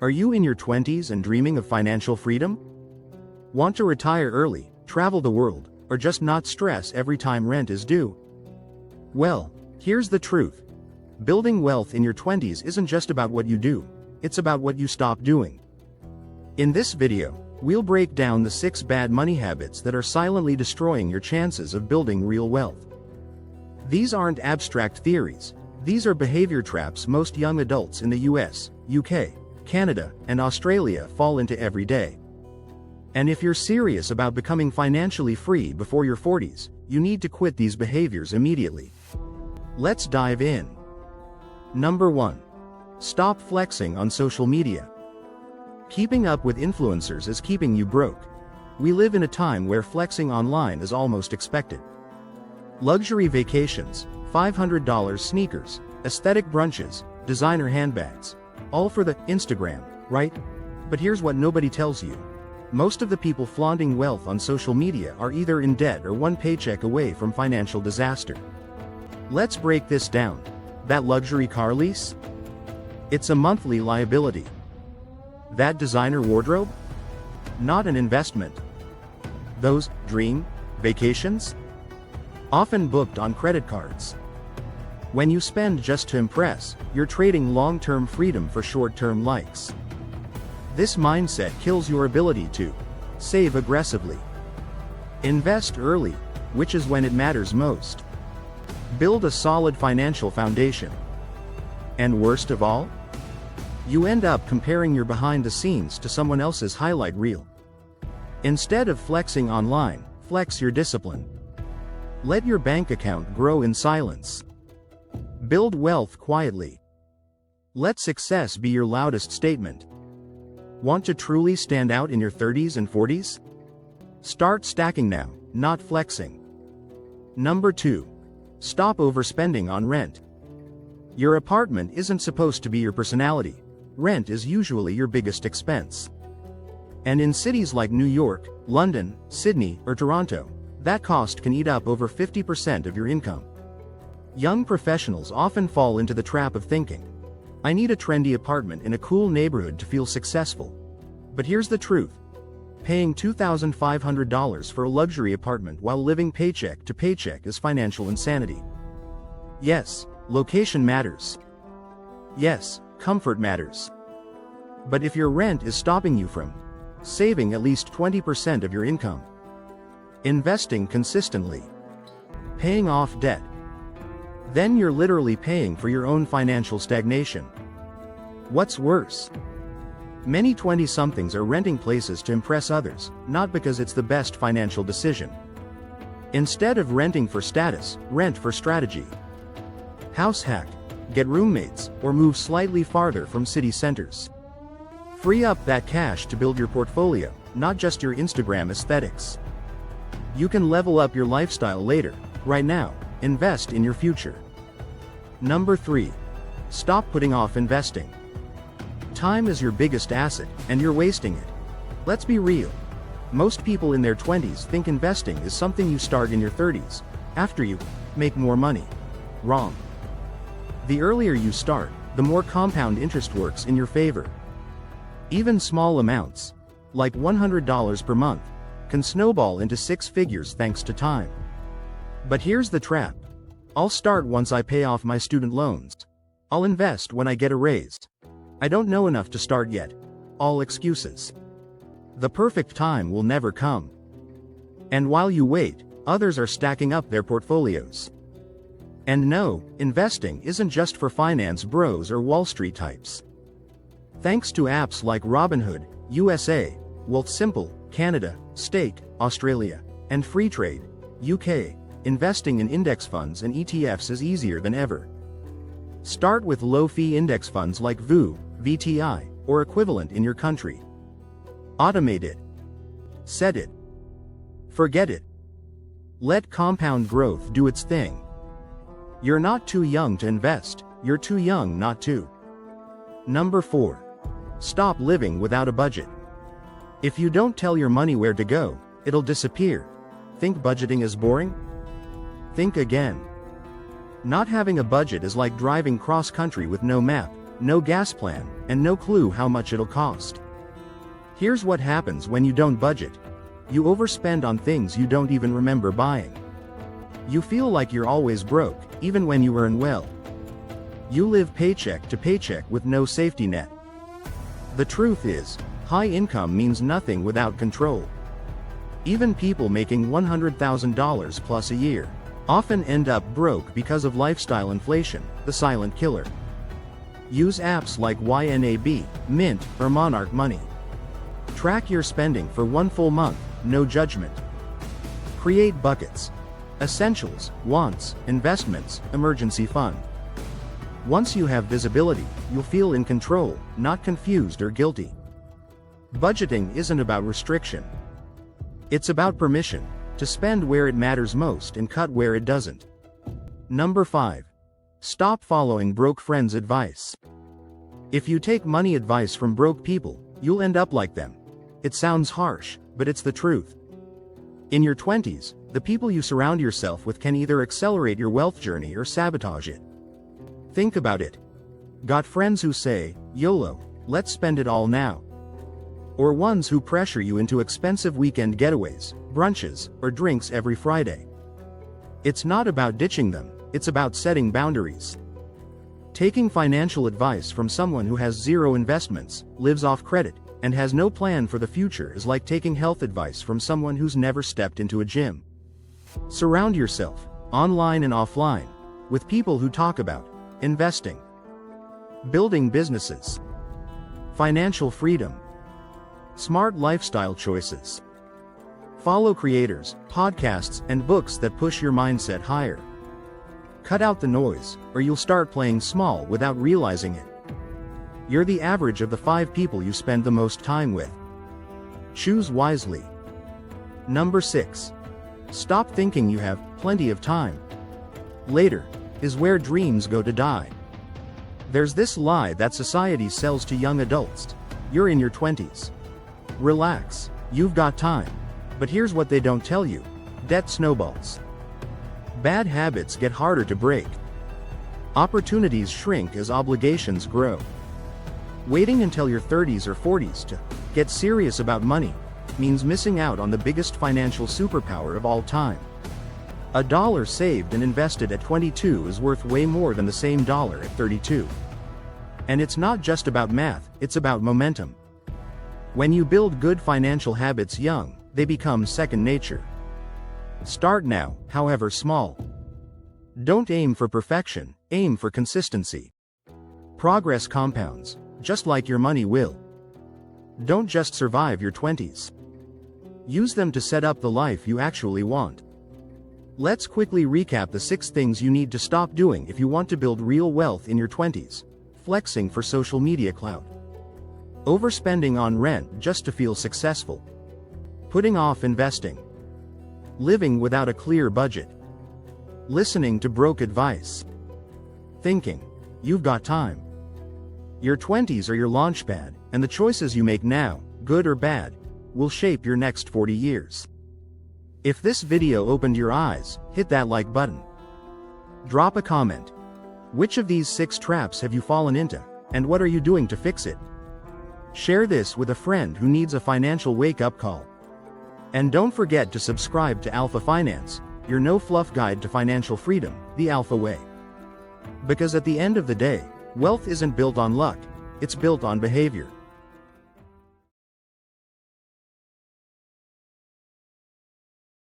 Are you in your 20s and dreaming of financial freedom? Want to retire early, travel the world, or just not stress every time rent is due? Well, here's the truth. Building wealth in your 20s isn't just about what you do, it's about what you stop doing. In this video, we'll break down the 6 bad money habits that are silently destroying your chances of building real wealth. These aren't abstract theories, these are behavior traps most young adults in the US, UK, Canada, and Australia fall into every day. And if you're serious about becoming financially free before your 40s, you need to quit these behaviors immediately. Let's dive in. Number 1. Stop flexing on social media. Keeping up with influencers is keeping you broke. We live in a time where flexing online is almost expected. Luxury vacations, $500 sneakers, aesthetic brunches, designer handbags. All for the Instagram, right? But here's what nobody tells you. Most of the people flaunting wealth on social media are either in debt or one paycheck away from financial disaster. Let's break this down. That luxury car lease? It's a monthly liability. That designer wardrobe? Not an investment. Those dream vacations? Often booked on credit cards. When you spend just to impress, you're trading long-term freedom for short-term likes. This mindset kills your ability to save aggressively. Invest early, which is when it matters most. Build a solid financial foundation. And worst of all, you end up comparing your behind the scenes to someone else's highlight reel. Instead of flexing online, flex your discipline. Let your bank account grow in silence. Build wealth quietly. Let success be your loudest statement. Want to truly stand out in your 30s and 40s? Start stacking now, not flexing. Number 2. Stop overspending on rent. Your apartment isn't supposed to be your personality. Rent is usually your biggest expense. And in cities like New York, London, Sydney, or Toronto, that cost can eat up over 50% of your income. Young professionals often fall into the trap of thinking, I need a trendy apartment in a cool neighborhood to feel successful. But here's the truth. Paying $2,500 for a luxury apartment while living paycheck to paycheck is financial insanity. Yes, location matters. Yes, comfort matters. But if your rent is stopping you from saving at least 20% of your income, investing consistently, paying off debt, then you're literally paying for your own financial stagnation. What's worse? Many 20-somethings are renting places to impress others, not because it's the best financial decision. Instead of renting for status, rent for strategy. House hack, get roommates, or move slightly farther from city centers. Free up that cash to build your portfolio, not just your Instagram aesthetics. You can level up your lifestyle later. Right now, invest in your future. Number 3. Stop putting off investing. Time is your biggest asset, and you're wasting it. Let's be real. Most people in their 20s think investing is something you start in your 30s, after you make more money. Wrong. The earlier you start, the more compound interest works in your favor. Even small amounts, like $100 per month, can snowball into 6 figures thanks to time. But here's the trap. I'll start once I pay off my student loans. I'll invest when I get a raise. I don't know enough to start yet. All excuses. The perfect time will never come. And while you wait, others are stacking up their portfolios. And no, investing isn't just for finance bros or Wall Street types. Thanks to apps like Robinhood, USA, Wealthsimple, Canada, Stake, Australia, and Freetrade, UK, investing in index funds and ETFs is easier than ever. Start with low-fee index funds like VU, VTI, or equivalent in your country. Automate it. Set it. Forget it. Let compound growth do its thing. You're not too young to invest, you're too young not to. Number 4. Stop living without a budget. If you don't tell your money where to go, it'll disappear. Think budgeting is boring? Think again. Not having a budget is like driving cross-country with no map. no gas plan, and no clue how much it'll cost. Here's what happens when you don't budget. You overspend on things you don't even remember buying. You feel like you're always broke, even when you earn well. You live paycheck to paycheck with no safety net. The truth is, high income means nothing without control. Even people making $100,000 plus a year often end up broke because of lifestyle inflation, the silent killer. Use apps like YNAB, Mint, or Monarch Money. Track your spending for 1 full month, no judgment. Create buckets. Essentials, wants, investments, emergency fund. Once you have visibility, you'll feel in control, not confused or guilty. Budgeting isn't about restriction. It's about permission to spend where it matters most and cut where it doesn't. Number 5. Stop following broke friends' advice. If you take money advice from broke people, you'll end up like them. It sounds harsh, but it's the truth. In your 20s, the people you surround yourself with can either accelerate your wealth journey or sabotage it. Think about it. Got friends who say, YOLO, let's spend it all now? Or ones who pressure you into expensive weekend getaways, brunches, or drinks every Friday? It's not about ditching them, it's about setting boundaries. Taking financial advice from someone who has zero investments, lives off credit, and has no plan for the future is like taking health advice from someone who's never stepped into a gym. Surround yourself, online and offline, with people who talk about investing, building businesses, financial freedom, smart lifestyle choices. Follow creators, podcasts, and books that push your mindset higher. Cut out the noise, or you'll start playing small without realizing it. You're the average of the 5 people you spend the most time with. Choose wisely. Number 6. Stop thinking you have plenty of time. Later is where dreams go to die. There's this lie that society sells to young adults. You're in your 20s. Relax, you've got time. But here's what they don't tell you. Debt snowballs. Bad habits get harder to break. Opportunities shrink as obligations grow. Waiting until your 30s or 40s to get serious about money means missing out on the biggest financial superpower of all time. A dollar saved and invested at 22 is worth way more than the same dollar at 32. And it's not just about math, it's about momentum. When you build good financial habits young, they become second nature. Start now, however small. Don't aim for perfection, aim for consistency. Progress compounds, just like your money will. Don't just survive your 20s. Use them to set up the life you actually want. Let's quickly recap the 6 things you need to stop doing if you want to build real wealth in your 20s. Flexing for social media clout. Overspending on rent just to feel successful. Putting off investing. Living without a clear budget. Listening to broke advice. Thinking you've got time. Your 20s are your launchpad, and the choices you make now, good or bad, will shape your next 40 years. If this video opened your eyes, hit that like button. Drop a comment. Which of these 6 traps have you fallen into, and what are you doing to fix it? Share this with a friend who needs a financial wake-up call. And don't forget to subscribe to Alpha Finance, your no-fluff guide to financial freedom, the Alpha Way. Because at the end of the day, wealth isn't built on luck, it's built on behavior.